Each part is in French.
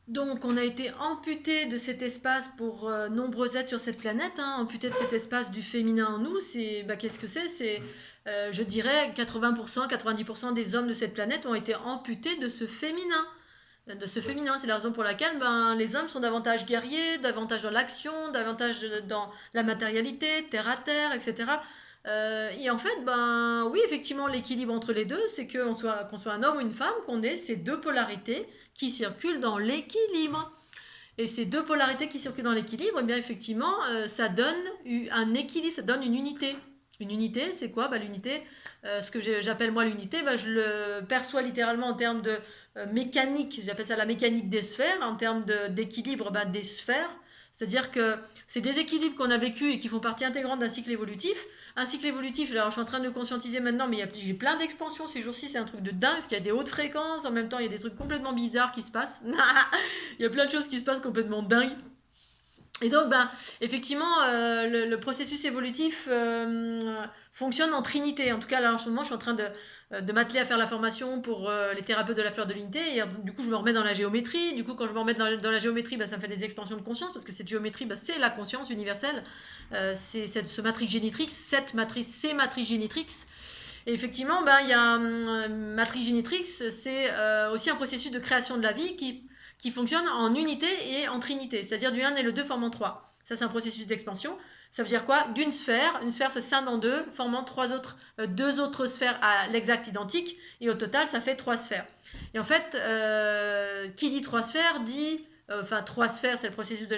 Donc, on a été amputé de cet espace pour nombreux êtres sur cette planète, hein, amputé de cet espace du féminin en nous. Qu'est-ce que c'est? Je dirais, 80%, 90% des hommes de cette planète ont été amputés de ce féminin. C'est la raison pour laquelle les hommes sont davantage guerriers, davantage dans l'action, davantage dans la matérialité, terre à terre, etc. Et en fait, oui, effectivement, l'équilibre entre les deux, c'est qu'on soit un homme ou une femme, qu'on ait ces deux polarités qui circulent dans l'équilibre. Et ces deux polarités qui circulent dans l'équilibre, eh bien effectivement, ça donne un équilibre, ça donne une unité. Une unité, c'est quoi? L'unité, ce que j'appelle moi l'unité, je le perçois littéralement en termes de mécanique. J'appelle ça la mécanique des sphères, en termes d'équilibre des sphères. C'est-à-dire que ces déséquilibres qu'on a vécus et qui font partie intégrante d'un cycle évolutif, un cycle évolutif, alors je suis en train de le conscientiser maintenant, mais j'ai plein d'expansions ces jours-ci, c'est un truc de dingue, parce qu'il y a des hautes fréquences, en même temps il y a des trucs complètement bizarres qui se passent. Il y a plein de choses qui se passent complètement dingues. Et donc, effectivement, le processus évolutif fonctionne en trinité. En tout cas, là, en ce moment, je suis en train de m'atteler à faire la formation pour les thérapeutes de la fleur de l'unité. Et du coup, je me remets dans la géométrie. Du coup, quand je me remets dans la géométrie, ça me fait des expansions de conscience, parce que cette géométrie, c'est la conscience universelle. C'est ce matrix génétrix, ces matrices génétrix. Et effectivement, il y a matrix génétrix, c'est aussi un processus de création de la vie qui fonctionne en unité et en trinité, c'est-à-dire du 1 et le 2 formant 3. Ça, c'est un processus d'expansion. Ça veut dire quoi? Une sphère se scinde en deux, formant deux autres sphères à l'exact identique, et au total, ça fait trois sphères. Et en fait, qui dit trois sphères dit trois sphères, c'est le processus de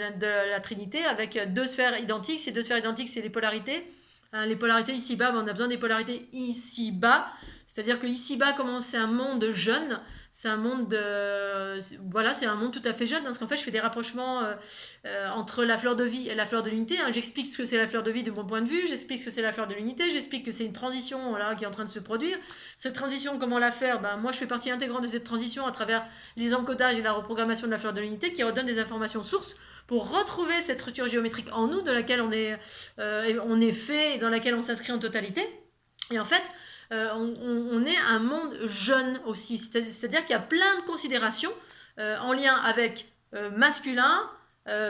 la trinité, avec deux sphères identiques. Ces deux sphères identiques, c'est les polarités. Les polarités ici-bas, on a besoin des polarités ici-bas. C'est-à-dire que ici-bas, comme c'est un monde jeune, c'est un monde voilà, c'est un monde tout à fait jeune, hein, parce qu'en fait, je fais des rapprochements entre la fleur de vie et la fleur de l'unité. Hein. J'explique ce que c'est la fleur de vie de mon point de vue, j'explique ce que c'est la fleur de l'unité, j'explique que c'est une transition voilà, qui est en train de se produire. Cette transition, comment la faire? Moi, je fais partie intégrante de cette transition à travers les encodages et la reprogrammation de la fleur de l'unité qui redonne des informations sources pour retrouver cette structure géométrique en nous, de laquelle on est fait et dans laquelle on s'inscrit en totalité. Et en fait, on est un monde jeune aussi. C'est-à-dire qu'il y a plein de considérations en lien avec masculin,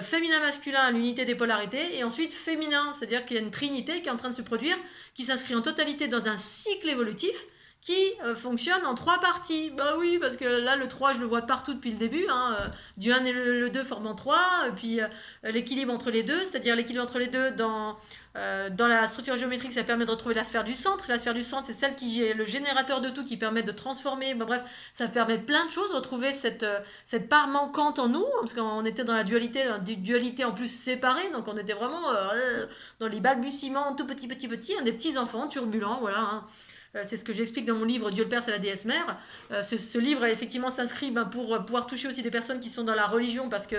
féminin-masculin, l'unité des polarités, et ensuite féminin, c'est-à-dire qu'il y a une trinité qui est en train de se produire, qui s'inscrit en totalité dans un cycle évolutif qui fonctionne en trois parties. Bah oui, parce que là, le 3 je le vois partout depuis le début, hein, du 1 et le 2 formant 3, et puis l'équilibre entre les deux, c'est-à-dire l'équilibre entre les deux dans la structure géométrique, ça permet de retrouver la sphère du centre. La sphère du centre, c'est celle qui est le générateur de tout, qui permet de transformer. Bref, ça permet plein de choses, retrouver cette part manquante en nous, parce qu'on était dans la dualité en plus séparée, donc on était vraiment dans les balbutiements, tout petit, hein, des petits enfants turbulents, voilà. Hein. C'est ce que j'explique dans mon livre Dieu le Père, c'est la déesse mère. Ce livre, effectivement, s'inscrit pour pouvoir toucher aussi des personnes qui sont dans la religion, parce que,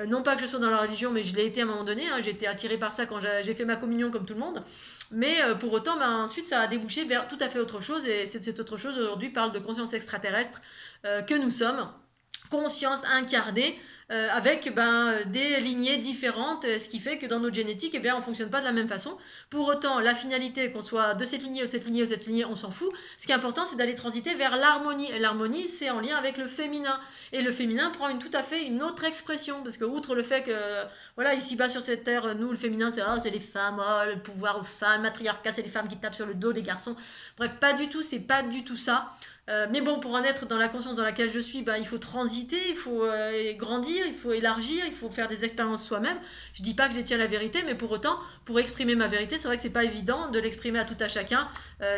non pas que je sois dans la religion, mais je l'ai été à un moment donné. Hein, j'ai été attirée par ça quand j'ai fait ma communion, comme tout le monde. Mais pour autant, ensuite, ça a débouché vers tout à fait autre chose. Et cette autre chose, aujourd'hui, parle de conscience extraterrestre que nous sommes. Conscience incarnée avec des lignées différentes, ce qui fait que dans notre génétique, on ne fonctionne pas de la même façon. Pour autant, la finalité, qu'on soit de cette lignée ou de cette lignée ou de cette lignée, on s'en fout. Ce qui est important, c'est d'aller transiter vers l'harmonie. Et l'harmonie, c'est en lien avec le féminin. Et le féminin prend tout à fait une autre expression. Parce que, outre le fait que, voilà, ici-bas sur cette terre, nous, le féminin, c'est les femmes, le pouvoir aux femmes, le matriarcat, c'est les femmes qui tapent sur le dos des garçons. Bref, pas du tout, c'est pas du tout ça. Mais bon, pour en être dans la conscience dans laquelle je suis, il faut transiter, il faut grandir, il faut élargir, il faut faire des expériences soi-même. Je dis pas que je détiens la vérité, mais pour autant, pour exprimer ma vérité, c'est vrai que c'est pas évident de l'exprimer à tout à chacun.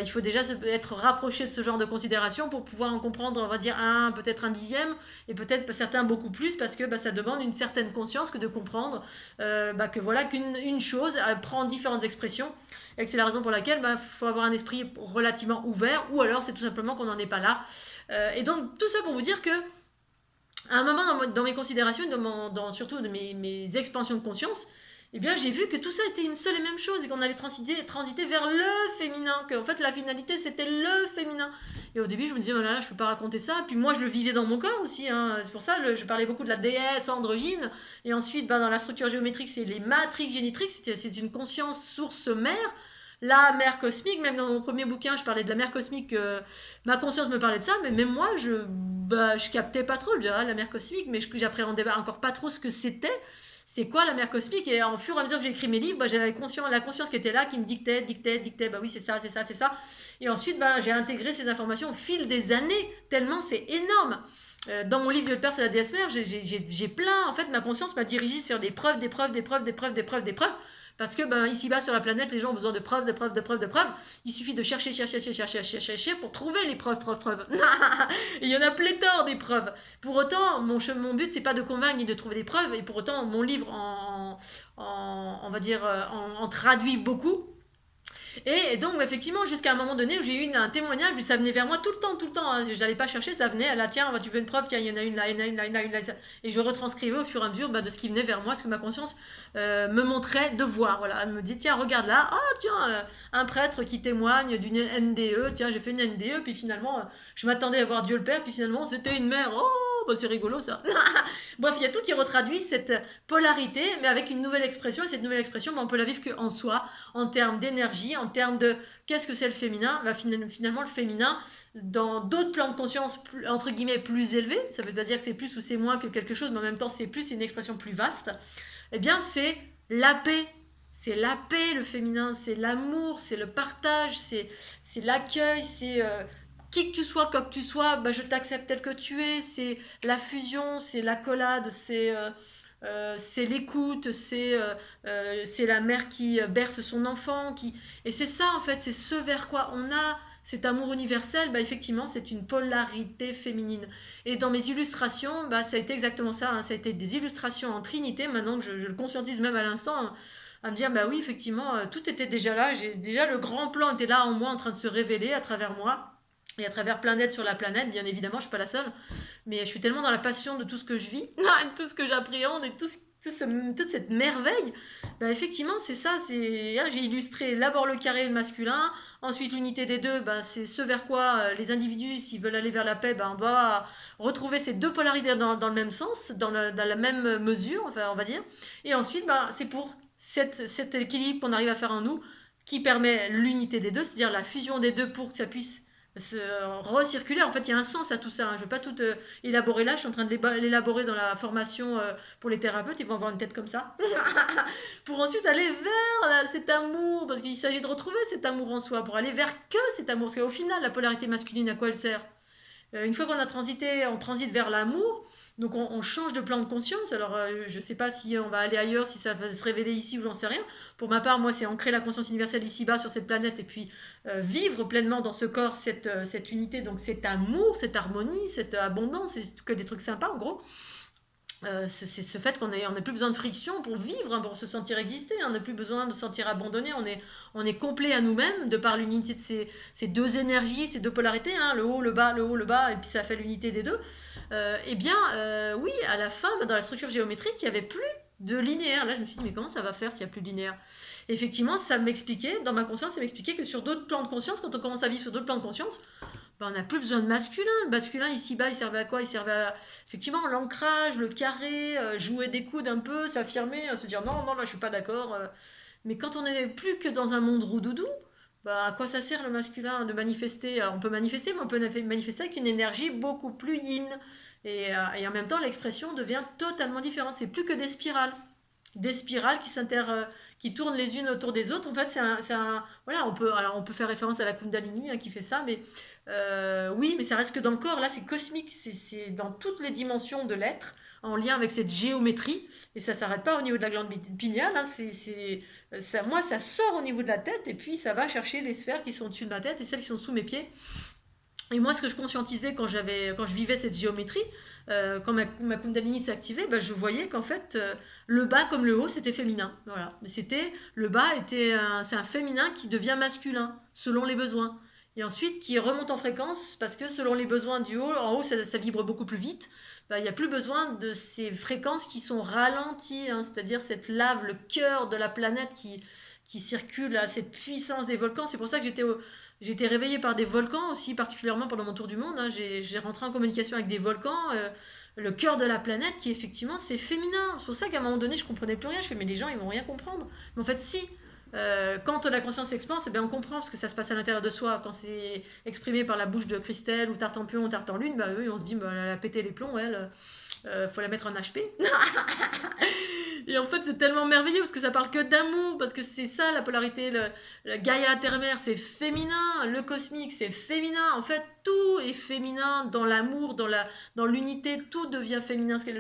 Il faut déjà être rapproché de ce genre de considération pour pouvoir en comprendre, on va dire, peut-être un dixième, et peut-être certains beaucoup plus, parce que ça demande une certaine conscience que de comprendre que voilà, qu'une chose prend différentes expressions et que c'est la raison pour laquelle faut avoir un esprit relativement ouvert, ou alors c'est tout simplement qu'on n'en est pas là. Et donc tout ça pour vous dire que à un moment dans mes considérations, surtout de mes expansions de conscience, j'ai vu que tout ça était une seule et même chose et qu'on allait transiter vers le féminin, que en fait la finalité c'était le féminin. Et au début je me disais voilà, je peux pas raconter ça, puis moi je le vivais dans mon corps aussi, hein. C'est pour ça je parlais beaucoup de la déesse androgyne, et ensuite dans la structure géométrique c'est les matrix génétriques, c'est une conscience source mère. la mère cosmique. Même dans mon premier bouquin, je parlais de la mère cosmique, ma conscience me parlait de ça, mais même moi, je captais pas trop, je dirais, ah, la mère cosmique, mais j'appréhendais encore pas trop ce que c'était. C'est quoi la mère cosmique? Et en fur et à mesure que j'ai écrit mes livres, bah, j'avais la conscience qui était là, qui me dictait, bah oui, c'est ça, c'est ça, c'est ça. Et ensuite, bah, j'ai intégré ces informations au fil des années, tellement c'est énorme. Dans mon livre Dieu le Père, c'est la déesse mère, j'ai plein, en fait, ma conscience m'a dirigé sur des preuves, des preuves, des preuves, des preuves, des preuves, des preuves. Parce que ben, ici-bas sur la planète, les gens ont besoin de preuves, de preuves, de preuves, de preuves. Il suffit de chercher, chercher, chercher, chercher, chercher, chercher pour trouver les preuves, preuves, preuves. Il y en a pléthore des preuves. Pour autant, mon but, c'est pas de convaincre ni de trouver des preuves. Et pour autant, mon livre on va dire, en traduit beaucoup. Et donc, effectivement, jusqu'à un moment donné où j'ai eu un témoignage, mais ça venait vers moi tout le temps. Hein. J'allais pas chercher, ça venait. Là, tiens, tu veux une preuve, tiens, il y en a une là, il y en a une là, il y en a une là. Et je retranscrivais au fur et à mesure de ce qui venait vers moi, ce que ma conscience me montrait de voir. Voilà, elle me dit, tiens, regarde là, ah, tiens, un prêtre qui témoigne d'une NDE, tiens, j'ai fait une NDE, puis finalement, je m'attendais à voir Dieu le Père, puis finalement, c'était une mère. Oh, bah c'est rigolo ça. Bref, il y a tout qui retraduit cette polarité, mais avec une nouvelle expression, et cette nouvelle expression, bah, on peut la vivre qu'en soi, en termes d'énergie, en termes de qu'est-ce que c'est le féminin. Bah, finalement, le féminin, dans d'autres plans de conscience, entre guillemets, plus élevés, ça veut pas dire que c'est plus ou c'est moins que quelque chose, mais en même temps, c'est plus, c'est une expression plus vaste, eh bien, c'est la paix. C'est la paix, le féminin, c'est l'amour, c'est le partage, c'est l'accueil, c'est qui que tu sois, quoi que tu sois, bah, je t'accepte tel que tu es, c'est la fusion, c'est l'accolade, c'est l'écoute, c'est la mère qui berce son enfant. Et c'est ça, en fait, c'est ce vers quoi on a cet amour universel. Bah, effectivement, c'est une polarité féminine. Et dans mes illustrations, bah, ça a été exactement ça. Hein, ça a été des illustrations en trinité, maintenant que je le conscientise même à l'instant. Hein, à me dire, bah oui, effectivement, tout était déjà là. Déjà, le grand plan était là en moi, en train de se révéler à travers moi. Et à travers plein d'êtres sur la planète, bien évidemment, je suis pas la seule. Mais je suis tellement dans la passion de tout ce que je vis, tout ce que j'appréhende et toute cette merveille. Bah, effectivement, c'est ça. J'ai illustré d'abord le carré et le masculin. Ensuite, l'unité des deux, bah, c'est ce vers quoi les individus, s'ils veulent aller vers la paix, bah, on va retrouver ces deux polarités dans le même sens, dans la même mesure, enfin, on va dire. Et ensuite, bah, c'est pour cet équilibre qu'on arrive à faire en nous qui permet l'unité des deux, c'est-à-dire la fusion des deux pour que ça puisse se recirculer. En fait, il y a un sens à tout ça. Hein. Je ne vais pas tout élaborer là. Je suis en train de l'élaborer dans la formation pour les thérapeutes. Ils vont avoir une tête comme ça. Pour ensuite aller vers cet amour. Parce qu'il s'agit de retrouver cet amour en soi. Pour aller vers que cet amour. Parce qu'au final, la polarité masculine, à quoi elle sert? Une fois qu'on a transité, on transite vers l'amour. Donc on change de plan de conscience. Alors je ne sais pas si on va aller ailleurs, si ça va se révéler ici ou j'en sais rien. Pour ma part, moi, c'est ancrer la conscience universelle ici-bas sur cette planète et puis vivre pleinement dans ce corps cette unité, donc cet amour, cette harmonie, cette abondance, c'est que des trucs sympas en gros. C'est ce fait qu'on n'a plus besoin de friction pour vivre, hein, pour se sentir exister. Hein. On n'a plus besoin de se sentir abandonné. On est complet à nous-mêmes de par l'unité de ces deux énergies, ces deux polarités, hein, le haut, le bas, le haut, le bas, et puis ça fait l'unité des deux. Eh bien, oui, à la fin, dans la structure géométrique, il n'y avait plus de linéaire. Là, je me suis dit, mais comment ça va faire s'il n'y a plus de linéaire? Et effectivement, ça m'expliquait, dans ma conscience, ça m'expliquait que sur d'autres plans de conscience, quand on commence à vivre sur d'autres plans de conscience, ben, on n'a plus besoin de masculin. Le masculin, ici-bas, il servait à quoi? Il servait à, effectivement, l'ancrage, le carré, jouer des coudes un peu, s'affirmer, se dire non, non, là, je suis pas d'accord. Mais quand on n'est plus que dans un monde roudoudou, bah, à quoi ça sert le masculin de manifester? Alors, on peut manifester, mais on peut manifester avec une énergie beaucoup plus yin. Et en même temps, l'expression devient totalement différente. C'est plus que des spirales. Des spirales qui tournent les unes autour des autres. En fait, voilà, on peut faire référence à la Kundalini hein, qui fait ça, mais oui, mais ça reste que dans le corps. Là, c'est cosmique, c'est dans toutes les dimensions de l'être, en lien avec cette géométrie, et ça s'arrête pas au niveau de la glande pinéale. Hein, moi, ça sort au niveau de la tête, et puis ça va chercher les sphères qui sont au-dessus de ma tête et celles qui sont sous mes pieds. Et moi, ce que je conscientisais quand je vivais cette géométrie, quand ma Kundalini s'est activée, bah, je voyais qu'en fait, le bas comme le haut, c'était féminin. Voilà. Mais le bas c'est un féminin qui devient masculin, selon les besoins. Et ensuite, qui remonte en fréquence, parce que selon les besoins du haut, en haut, ça vibre beaucoup plus vite. Bah, il n'y a plus besoin de ces fréquences qui sont ralenties, hein, c'est-à-dire cette lave, le cœur de la planète qui circule à cette puissance des volcans. C'est pour ça que j'ai été réveillée par des volcans aussi, particulièrement pendant mon tour du monde. Hein. J'ai rentré en communication avec des volcans, le cœur de la planète, qui effectivement, c'est féminin. C'est pour ça qu'à un moment donné, je comprenais plus rien. Je fais, mais les gens, ils vont rien comprendre. Mais en fait, si. Quand la conscience s'expanse, eh bien, on comprend parce que ça se passe à l'intérieur de soi. Quand c'est exprimé par la bouche de Christelle ou Tartampion ou Tartanlune, bah, eux, on se dit, bah, elle a pété les plombs, elle, faut la mettre en HP. Et en fait, c'est tellement merveilleux parce que ça parle que d'amour, parce que c'est ça la polarité. Le Gaïa terre-mère, c'est féminin, le cosmique, c'est féminin. En fait, tout est féminin dans l'amour, dans l'unité, tout devient féminin. Parce que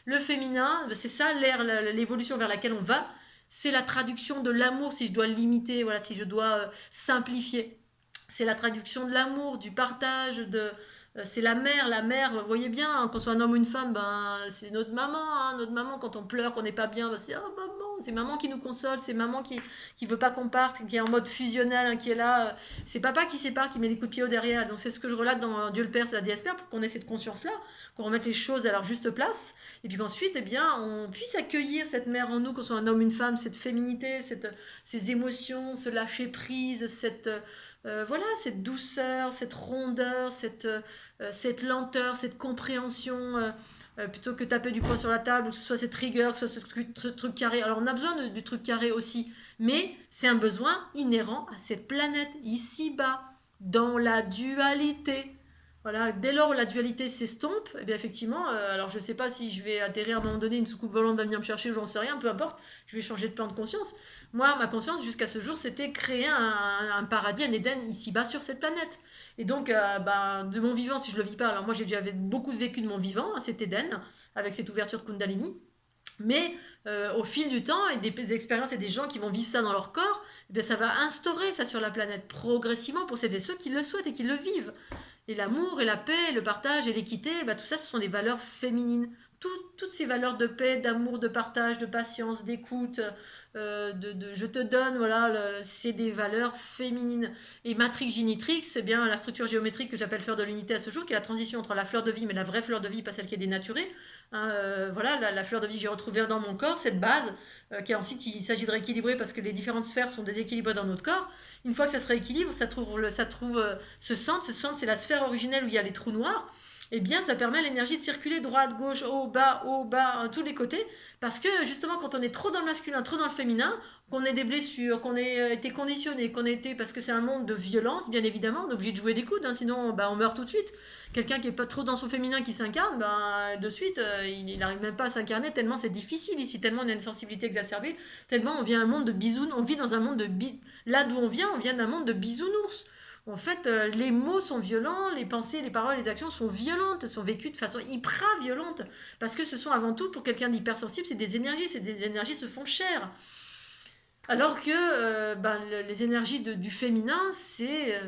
le féminin, c'est ça l'ère, l'évolution vers laquelle on va. C'est la traduction de l'amour, si je dois limiter, voilà, si je dois simplifier. C'est la traduction de l'amour, du partage, c'est la mère, vous voyez bien, hein, qu'on soit un homme ou une femme, ben, c'est notre maman quand on pleure, qu'on n'est pas bien, ben, c'est oh, maman, c'est maman qui nous console, c'est maman qui veut pas qu'on parte, qui est en mode fusionnel, hein, qui est là, c'est papa qui sépare, qui met les coups de pied au derrière, donc c'est ce que je relate dans Dieu le Père, c'est la déesse Père, pour qu'on ait cette conscience-là, qu'on remette les choses à leur juste place, et puis qu'ensuite, eh bien, on puisse accueillir cette mère en nous, qu'on soit un homme ou une femme, cette féminité, ces émotions, ce lâcher prise, voilà, cette douceur, cette rondeur, cette lenteur, cette compréhension, plutôt que taper du poing sur la table, ou que ce soit cette rigueur, que ce soit ce truc carré. Alors on a besoin du truc carré aussi, mais c'est un besoin inhérent à cette planète, ici-bas, dans la dualité. Voilà, dès lors où la dualité s'estompe, eh bien effectivement, alors je ne sais pas si je vais atterrir à un moment donné, une soucoupe volante va venir me chercher, j'en sais rien, peu importe, je vais changer de plan de conscience. Moi, ma conscience, jusqu'à ce jour, c'était créer un paradis, un Éden ici-bas sur cette planète. Et donc, ben, de mon vivant, si je le vis pas, alors moi j'ai déjà beaucoup vécu de mon vivant, hein, cet Éden, avec cette ouverture de Kundalini. Mais au fil du temps, et des expériences et des gens qui vont vivre ça dans leur corps, eh bien, ça va instaurer ça sur la planète progressivement pour celles et ceux qui le souhaitent et qui le vivent. Et l'amour et la paix, le partage et l'équité, bah, tout ça, ce sont des valeurs féminines. Toutes ces valeurs de paix, d'amour, de partage, de patience, d'écoute, je te donne, voilà, c'est des valeurs féminines. Et Matrix Génitrix, c'est bien la structure géométrique que j'appelle fleur de l'unité à ce jour, qui est la transition entre la fleur de vie, mais la vraie fleur de vie, pas celle qui est dénaturée. Hein, voilà, la fleur de vie que j'ai retrouvée dans mon corps, cette base, qui ensuite il s'agit de rééquilibrer parce que les différentes sphères sont déséquilibrées dans notre corps. Une fois que ça se rééquilibre, ça trouve ce centre. Ce centre, c'est la sphère originelle où il y a les trous noirs. Eh bien, ça permet à l'énergie de circuler droite, gauche, haut, bas, tous les côtés. Parce que justement, quand on est trop dans le masculin, trop dans le féminin, qu'on ait des blessures, qu'on ait été conditionné, qu'on ait été, parce que c'est un monde de violence, bien évidemment, on est obligé de jouer des coudes, hein, sinon bah, on meurt tout de suite. Quelqu'un qui est pas trop dans son féminin qui s'incarne, ben, de suite, il n'arrive même pas à s'incarner, tellement c'est difficile ici, tellement on a une sensibilité exacerbée, tellement on vient un monde de bisounours, on vit dans un monde de là d'où on vient d'un monde de bisounours. En fait, les mots sont violents, les pensées, les paroles, les actions sont violentes, sont vécues de façon hyper violente, parce que ce sont avant tout, pour quelqu'un d'hypersensible, c'est des énergies se font chères. Alors que ben, les énergies du féminin, c'est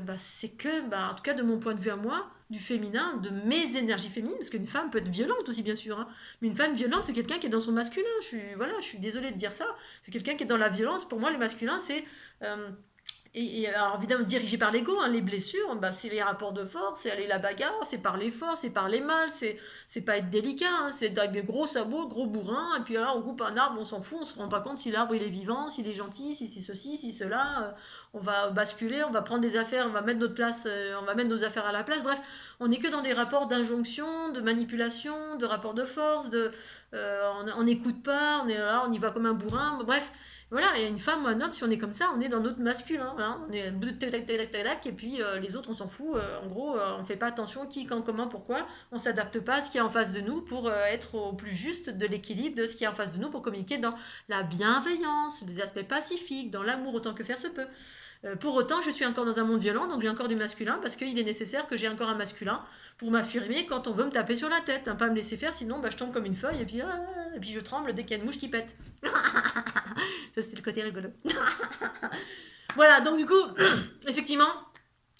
que, ben, en tout cas de mon point de vue à moi, du féminin, de mes énergies féminines, parce qu'une femme peut être violente aussi bien sûr, hein, mais une femme violente c'est quelqu'un qui est dans son masculin, je suis désolée de dire ça, c'est quelqu'un qui est dans la violence, pour moi le masculin c'est... alors évidemment dirigé par l'ego, hein, les blessures, bah, c'est les rapports de force, c'est aller la bagarre, c'est parler fort, c'est parler mal, c'est pas être délicat, hein, c'est avec des gros sabots, gros bourrins, et puis là on coupe un arbre, on s'en fout, on se rend pas compte si l'arbre il est vivant, s'il est gentil, si c'est ceci, si cela, on va basculer, on va prendre des affaires, on va mettre notre place, on va mettre nos affaires à la place, bref, on n'est que dans des rapports d'injonction, de manipulation, de rapports de force, on n'écoute pas, on est là, on y va comme un bourrin, bref. Voilà, et une femme ou un homme, si on est comme ça, on est dans notre masculin. Voilà, on est tac, tac, tac, tac, tac, et puis les autres, on s'en fout. En gros, on fait pas attention qui, quand, comment, pourquoi. On s'adapte pas à ce qui est en face de nous pour être au plus juste de l'équilibre de ce qui est en face de nous pour communiquer dans la bienveillance, les aspects pacifiques, dans l'amour autant que faire se peut. Pour autant, je suis encore dans un monde violent, donc j'ai encore du masculin, parce qu'il est nécessaire que j'ai encore un masculin pour m'affirmer quand on veut me taper sur la tête. Hein, pas me laisser faire, sinon bah, je tombe comme une feuille, et puis je tremble dès qu'il y a une mouche qui pète. Ça, c'était le côté rigolo. Voilà, donc du coup, effectivement,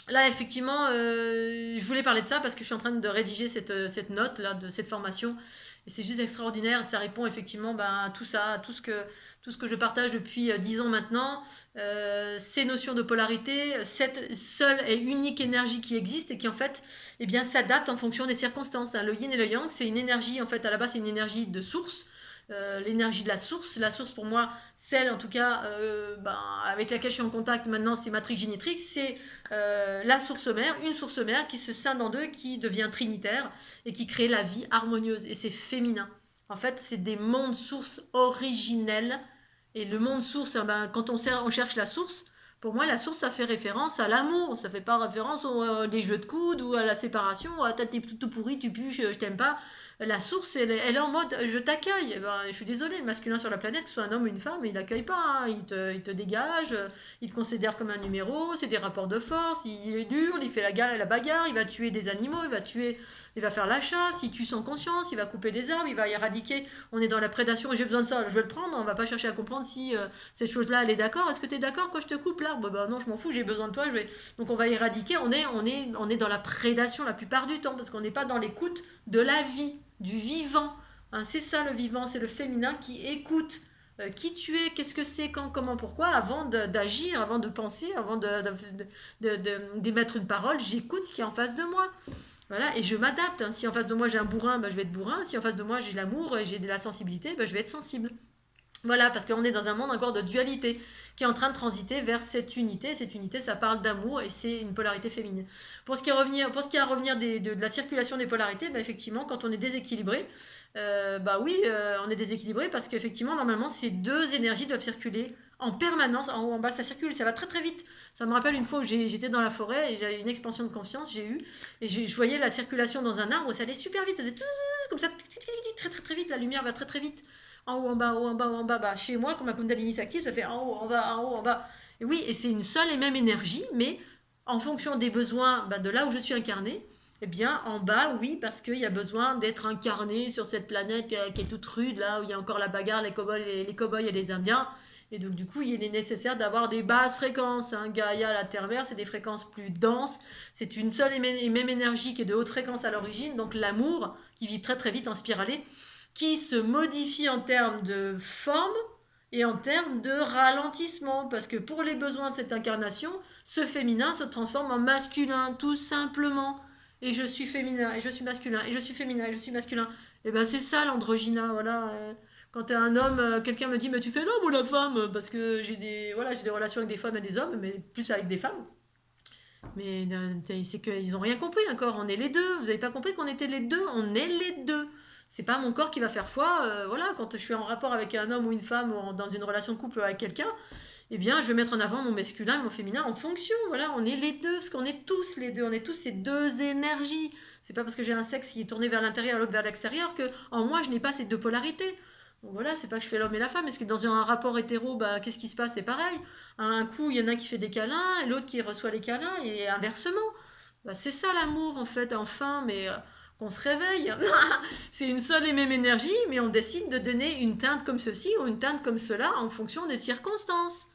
là, effectivement, je voulais parler de ça parce que je suis en train de rédiger cette note là de cette formation et c'est juste extraordinaire. Ça répond effectivement ben, à tout ça, à tout ce que je partage depuis 10 ans maintenant, ces notions de polarité, cette seule et unique énergie qui existe et qui en fait eh bien, s'adapte en fonction des circonstances. Hein. Le yin et le yang, c'est une énergie, en fait à la base c'est une énergie de source. L'énergie de la source pour moi, celle en tout cas ben, avec laquelle je suis en contact maintenant, c'est Matrix Génitrix, c'est la source mère, une source mère qui se scinde en deux, qui devient trinitaire et qui crée la vie harmonieuse. Et c'est féminin. En fait, c'est des mondes sources originels Et le monde source, quand on cherche la source, pour moi, la source, ça fait référence à l'amour. Ça fait pas référence aux des jeux de coude ou à la séparation. Ah, t'es tout pourri, tu pues, je t'aime pas. La source, elle est en mode je t'accueille. Eh ben, je suis désolée, le masculin sur la planète, que ce soit un homme ou une femme, il n'accueille pas, hein. Il te dégage, il te considère comme un numéro, c'est des rapports de force, il est dur, il fait la bagarre, il va tuer des animaux, il va faire la chasse, il tue sans conscience, il va couper des arbres, il va éradiquer. On est dans la prédation, j'ai besoin de ça, je vais le prendre. On va pas chercher à comprendre si cette chose-là, elle est d'accord. Est-ce que tu es d'accord quand je te coupe l'arbre? Bah non, je m'en fous, j'ai besoin de toi. Donc on va éradiquer. On est dans la prédation la plupart du temps parce qu'on n'est pas dans l'écoute de la vie, du vivant. Hein, c'est ça le vivant, c'est le féminin qui écoute. Qui tu es, qu'est-ce que c'est, quand, comment, pourquoi, avant d'agir, avant de penser, avant d'émettre une parole, j'écoute ce qui est en face de moi. Voilà, et je m'adapte. Hein. Si en face de moi j'ai un bourrin, bah, je vais être bourrin. Si en face de moi j'ai l'amour et j'ai de la sensibilité, bah, je vais être sensible. Voilà, parce qu'on est dans un monde encore de dualité qui est en train de transiter vers cette unité. Cette unité, ça parle d'amour et c'est une polarité féminine. Pour ce qui est à revenir de la circulation des polarités, bah, effectivement, quand on est déséquilibré, bah oui, on est déséquilibré parce qu'effectivement, normalement, ces deux énergies doivent circuler en permanence, en haut, en bas, ça circule, ça va très très vite. Ça me rappelle une fois où j'étais dans la forêt et j'avais une expansion de conscience, et je voyais la circulation dans un arbre, ça allait super vite, ça faisait comme ça, très très très vite, la lumière va très très vite en haut, en bas, en haut, en bas, en bas. Bah, chez moi, quand ma Kundalini s'active, ça fait en haut, en bas, en haut, en bas. Et oui, et c'est une seule et même énergie, mais en fonction des besoins, bah, de là où je suis incarnée, eh bien, en bas, oui, parce qu'il y a besoin d'être incarné sur cette planète qui est toute rude, là où il y a encore la bagarre, les cow-boys et les Indiens. Et donc, du coup, il est nécessaire d'avoir des basses fréquences. Hein. Gaïa, la Terre-Mère, c'est des fréquences plus denses. C'est une seule et même énergie qui est de haute fréquence à l'origine. Donc, l'amour, qui vit très très vite en spiralée, qui se modifie en termes de forme et en termes de ralentissement. Parce que pour les besoins de cette incarnation, ce féminin se transforme en masculin, tout simplement. Et je suis féminin, et je suis masculin, et je suis féminin, et je suis masculin. Et ben c'est ça l'androgyna, voilà. Quand t'es un homme, quelqu'un me dit mais tu fais l'homme ou la femme? Parce que j'ai des relations avec des femmes et des hommes, mais plus avec des femmes. Mais c'est qu'ils n'ont rien compris encore. On est les deux. Vous n'avez pas compris qu'on était les deux. On est les deux. C'est pas mon corps qui va faire foi. Voilà, quand je suis en rapport avec un homme ou une femme ou dans une relation de couple avec quelqu'un, eh bien, je vais mettre en avant mon masculin et mon féminin en fonction. Voilà, on est les deux, parce qu'on est tous les deux. On est tous ces deux énergies. C'est pas parce que j'ai un sexe qui est tourné vers l'intérieur et l'autre vers l'extérieur que en moi je n'ai pas ces deux polarités. Donc voilà, c'est pas que je fais l'homme et la femme. Est-ce que dans un rapport hétéro, bah, qu'est-ce qui se passe? C'est pareil. Un coup, il y en a un qui fait des câlins et l'autre qui reçoit les câlins et inversement. Bah, c'est ça l'amour en fait, enfin, mais qu'on se réveille. C'est une seule et même énergie, mais on décide de donner une teinte comme ceci ou une teinte comme cela en fonction des circonstances.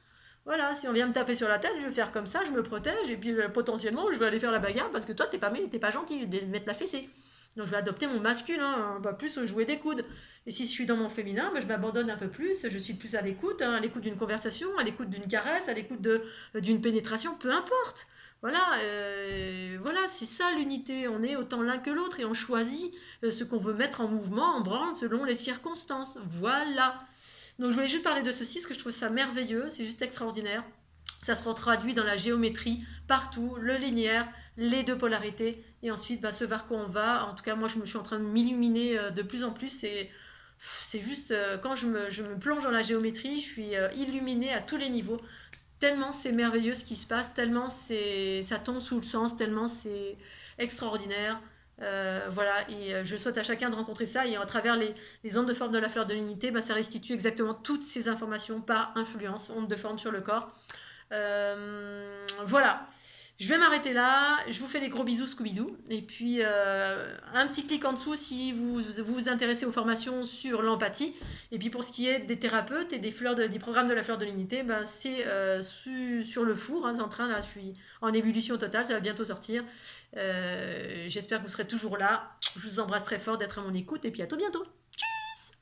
Voilà, si on vient me taper sur la tête, je vais faire comme ça, je me protège, et puis potentiellement, je vais aller faire la bagarre parce que toi, t'es pas gentil de mettre la fessée. Donc je vais adopter mon masculin, hein, pas plus jouer des coudes. Et si je suis dans mon féminin, ben, je m'abandonne un peu plus, je suis plus hein, à l'écoute d'une conversation, à l'écoute d'une caresse, à l'écoute d'une pénétration, peu importe. Voilà, voilà, c'est ça l'unité. On est autant l'un que l'autre et on choisit ce qu'on veut mettre en mouvement, en branle, selon les circonstances. Voilà. Donc je voulais juste parler de ceci, parce que je trouve ça merveilleux, c'est juste extraordinaire. Ça se traduit dans la géométrie, partout, le linéaire, les deux polarités, et ensuite bah, ce vers quoi on va. En tout cas, moi je me suis en train de m'illuminer de plus en plus, c'est juste, quand je me plonge dans la géométrie, je suis illuminée à tous les niveaux, tellement c'est merveilleux ce qui se passe, tellement ça tombe sous le sens, tellement c'est extraordinaire. Voilà, et je souhaite à chacun de rencontrer ça, et à travers les ondes de forme de la fleur de l'unité, bah, ça restitue exactement toutes ces informations par influence, ondes de forme sur le corps. Voilà, je vais m'arrêter là. Je vous fais des gros bisous, Scooby-Doo. Et puis, un petit clic en dessous si vous intéressez aux formations sur l'empathie. Et puis, pour ce qui est des thérapeutes et des programmes de la fleur de l'unité, ben, c'est sur le four. Hein, c'est en train, là, je suis en ébullition totale. Ça va bientôt sortir. J'espère que vous serez toujours là. Je vous embrasse très fort d'être à mon écoute. Et puis, à tout bientôt. Tchuss